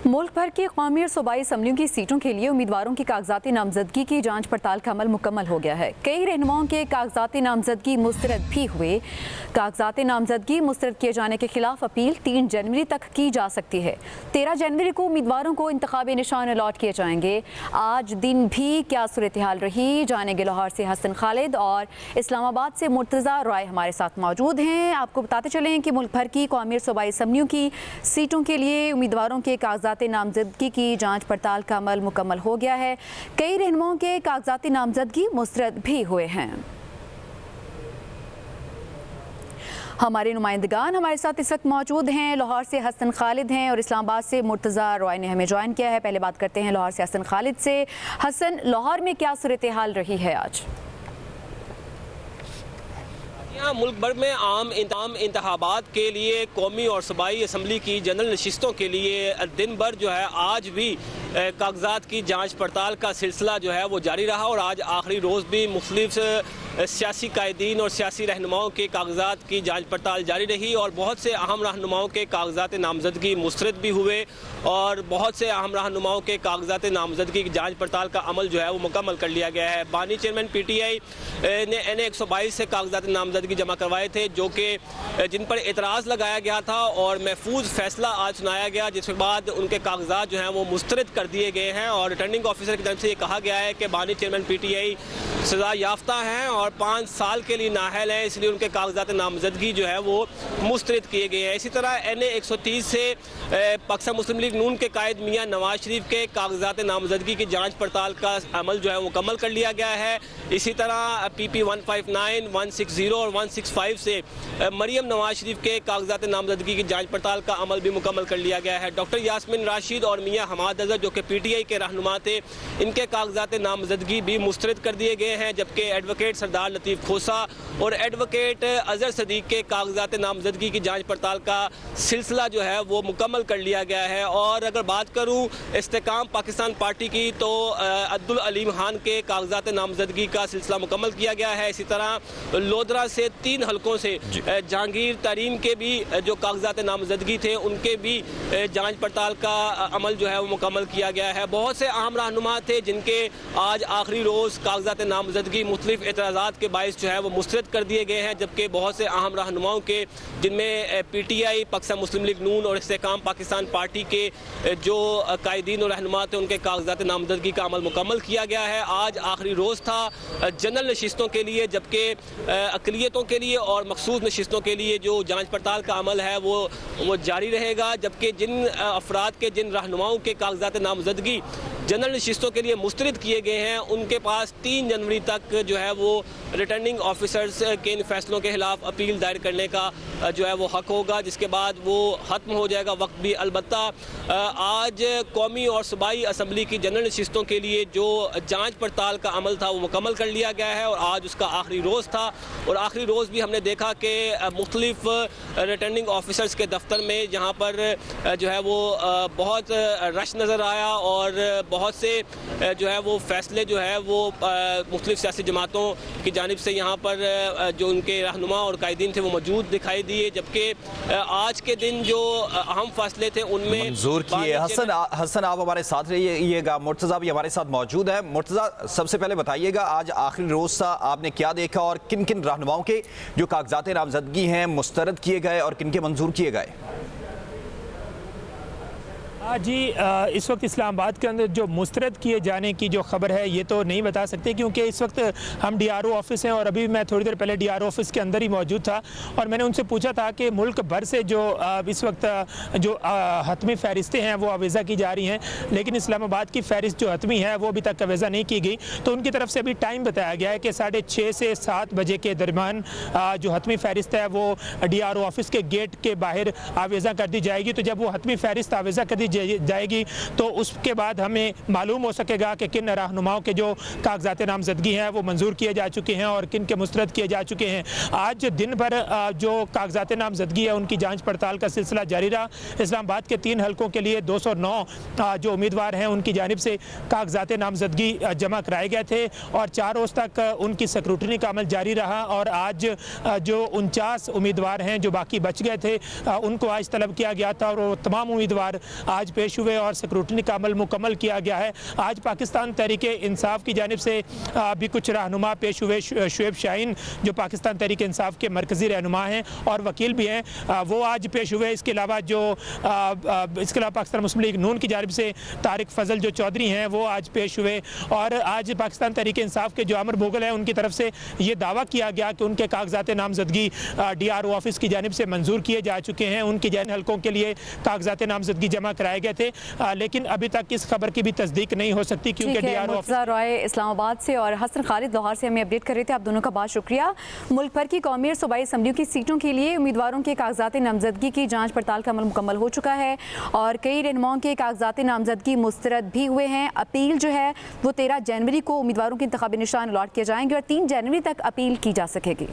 मुल्क भर की कौमी और सूबाई असम्बलियों की सीटों के लिए उम्मीदवारों की कागजाती नामजदगी की जांच पड़ताल का अमल मुकम्मल हो गया है। कई रहनुमाओं के कागजाती नामजदगी मुस्तरद भी हुए। कागजाती नामजदगी मुस्तरद किए जाने के खिलाफ अपील 3 जनवरी तक की जा सकती है। 13 जनवरी को उम्मीदवारों को इंतखाबी निशान अलॉट किए जाएंगे। आज दिन भी क्या सूरत हाल रही, जानेंगे। लाहौर से हसन खालिद और इस्लामाबाद से मुर्तज़ा राय हमारे साथ मौजूद हैं। आपको बताते चलें कि मुल्क भर की कौमी और सूबाई असम्बलियों की सीटों के लिए उम्मीदवारों के कागजाती नामजदगी की जांच पड़ताल का अमल मुकम्मल हो गया है। कई रहनुमाओं के कागजाती नामजदगी मुस्तरद भी हुए हैं। हमारे नुमाइंदगान हमारे साथ इस वक्त मौजूद हैं। लाहौर से हसन खालिद हैं और इस्लामाबाद से मुर्तज़ा रॉय ने हमें ज्वाइन किया है। पहले बात करते हैं लाहौर से हसन खालिद से। हसन, लाहौर में क्या सूरत हाल रही है आज? मुल्क भर में आम इंतखाबात के लिए कौमी और सूबाई असम्बली की जनरल नशिस्तों के लिए दिन भर जो है आज भी कागजात की जांच पड़ताल का सिलसिला जो है वो जारी रहा और आज आखिरी रोज़ भी मुख्तलिफ सियासी कायदीन और सियासी रहनुमाओं के कागजात की जांच पड़ताल जारी रही और बहुत से अहम रहनुमाओं के कागजात नामजदगी मुस्तरद भी हुए और बहुत से अहम रहनुमाओं के कागजात नामजदगी की जांच पड़ताल का अमल जो है वो मुकम्मल कर लिया गया है। बानी चेयरमैन PTI ने NA 122 से कागजात नामजदगी जमा करवाए थे, जो कि जिन पर एतराज़ लगाया गया था और महफूज फैसला आज सुनाया गया, जिसके बाद उनके कागजात जो हैं वो मुस्तरद कर दिए गए हैं और रिटर्निंग ऑफिसर की तरफ से ये कहा गया है कि बानी चेयरमैन PTI सज़ा याफ्ता हैं और 5 साल के लिए नाअहल हैं, इसलिए उनके कागजात नामजदगी जो है वो मुस्तरद किए गए हैं। इसी तरह NA 130 से पाकिस्तान मुस्लिम लीग नून के कायद मियां नवाज शरीफ के कागजात नामजदगी की जांच पड़ताल का अमल जो है वो मुकम्मल कर लिया गया है। इसी तरह PP 159, 160 और 165 से मरियम नवाज शरीफ के कागजात नामजदगी की जांच पड़ताल का अमल भी मुकम्मल कर लिया गया है। डॉक्टर यास्मीन राशिद और मियां हमाद अजहर जो कि PTI के रहनुमा थे, इनके कागजात नामजदगी भी मुस्तरद कर दिए गए हैं, जबकि एडवोकेट सरदार लतीफ़ खोसा और एडवोकेट अजहर सदीक के कागजात नामजदगी की जांच पड़ताल का सिलसिला जो है वो मुकम्मल कर लिया गया है। और अगर बात करूँ इस्तेकाम पाकिस्तान पार्टी की, तो अब्दुल अलीम खान के कागजात नामजदगी का सिलसिला मुकम्मल किया गया है। इसी तरह लोधरा से 3 हलकों से जहांगीर तरीन के भी जो कागजात नामजदगी थे उनके भी जांच पड़ताल का अमल जो है वो मुकम्मल किया गया है। बहुत से अहम रहनुमा थे जिनके आज आखिरी रोज़ कागजात नामजदगी मुख्तलिफ एतराज़ात के बायस जो है वो मुस्तरद कर दिए गए हैं, जबकि बहुत से अहम रहनुमाओं के जिनमें PTI पाकिस्तान मुस्लिम लीग नून और इस्तेकाम पाकिस्तान पार्टी के जो कायदीन और रहनुमा थे उनके कागजात नामजदगी का अमल मुकम्मल किया गया है। आज आखिरी रोज़ था जनरल नशिस्तों के लिए, जबकि अक़लियतों के लिए और मखसूस नशिस्तों के लिए जो जांच पड़ताल का अमल है वो जारी रहेगा। जबकि जिन अफराद के जिन रहनुमाओं के कागजात नामजदगी जनरल नशिस्तों के लिए मुस्तरद किए गए हैं, उनके पास 3 जनवरी तक जो है वो रिटर्निंग ऑफिसर्स के इन फैसलों के खिलाफ अपील दायर करने का जो है वो हक होगा, जिसके बाद वो ख़त्म हो जाएगा वक्त भी। अलबत्ता आज कौमी और सूबाई असम्बली की जनरल नशिस्तों के लिए जो जांच पड़ताल का अमल था वो मुकम्मल कर लिया गया है और आज उसका आखिरी रोज़ था और आखिरी रोज़ भी हमने देखा कि मुख्तलिफ रिटर्निंग ऑफिसर्स के दफ्तर में जहाँ पर जो है वो बहुत रश नज़र आया और बहुत से जो है वो फैसले जो है वो मुख्तलिफ सियासी जमातों की जानिब से यहाँ पर जो उनके रहनुमा और कायदीन थे वो मौजूद दिखाई दिए, जबकि आज के दिन जो अहम फैसले थे उनमें मंजूर किए। हसन आप हमारे साथ रहिएगा, मुर्तज़ा भी हमारे साथ मौजूद है। मुर्तज़ा, सबसे पहले बताइएगा आज आखिरी रोज़ था, आपने क्या देखा और किन किन रहनुमाओं के जो कागजात नामजदगी हैं मुस्तरद किए गए और किन के मंजूर किए गए? जी, इस वक्त इस्लामाबाद के अंदर जो मुस्तरद किए जाने की जो खबर है ये तो नहीं बता सकते, क्योंकि इस वक्त हम DRO ऑफिस हैं और अभी मैं थोड़ी देर पहले DRO ऑफिस के अंदर ही मौजूद था और मैंने उनसे पूछा था कि मुल्क भर से जो इस वक्त जो हतमी फ़हरिस्तें हैं वो अवेज़ा की जा रही हैं, लेकिन इस्लामाबाद की फ़हरिस्त जो हतमी है वो अभी तक अवेज़ा नहीं की गई। तो उनकी तरफ से अभी टाइम बताया गया है कि 6:30 से 7 बजे के दरमियान जो हतमी फ़हरिस्त है वो DRO ऑफिस के गेट के बाहर आवेज़ा कर दी जाएगी। तो जब वो हतमी फ़हरिस्त आवेज़ा कर दी जाएगी तो उसके बाद हमें मालूम हो सकेगा कि किन रहनुमाओं के जो कागजात नामजदगी हैं वो मंजूर किए जा चुके हैं और किन के मुस्तरद किए जा चुके हैं। आज दिन भर जो कागजात नामजदगी है उनकी जांच पड़ताल का सिलसिला जारी रहा। इस्लामाबाद के 3 हलकों के लिए 209 जो उम्मीदवार हैं उनकी जानिब से कागजात नामजदगी जमा कराए गए थे और 4 रोज़ तक उनकी स्क्रूटनी का अमल जारी रहा और आज जो 49 उम्मीदवार हैं जो बाकी बच गए थे उनको आज तलब किया गया था और वो तमाम उम्मीदवार आज आज पेश हुए और स्क्रूटनी का अमल मुकम्मल किया गया है। आज पाकिस्तान तहरीक इंसाफ की जानिब से भी कुछ रहनुमा पेश हुए। शुएब शाहीन जो पाकिस्तान तहरीक इंसाफ के मरकज़ी रहनुमा हैं और वकील भी हैं, वो आज पेश हुए। इसके अलावा पाकिस्तान मुस्लिम लीग नून की जानिब से तारिक फजल जो चौधरी हैं वो आज पेश हुए। और आज पाकिस्तान तहरीक इंसाफ के जो अमर भोगल हैं उनकी तरफ से ये दावा किया गया कि उनके कागजात नामजदगी DRO ऑफिस की जानिब से मंजूर किए जा चुके हैं। उनकी जैन हलकों के लिए कागजात नामजदगी जमा कराए गए थे, लेकिन अभी तक इस खबर की भी तस्दीक नहीं हो सकती क्योंकि DRO मुर्तज़ा रॉय इस्लामाबाद से और हसन खालिद लाहौर से हमें अपडेट कर रहे थे। आप दोनों का बहुत शुक्रिया। मुल्क भर की कौमी और सूबाई असम्बलियों की सीटों के लिए उम्मीदवारों के कागजात नामजदगी की जांच पड़ताल का अमल मुकम्मल हो चुका है और कई रहनुमाओं के कागजात नामजदगी मुस्तरद भी हुए हैं। अपील जो है वो 13 जनवरी को उम्मीदवारों के इंतखाबी निशान अलॉट किए जाएंगे और 3 जनवरी तक अपील की जा सकेगी।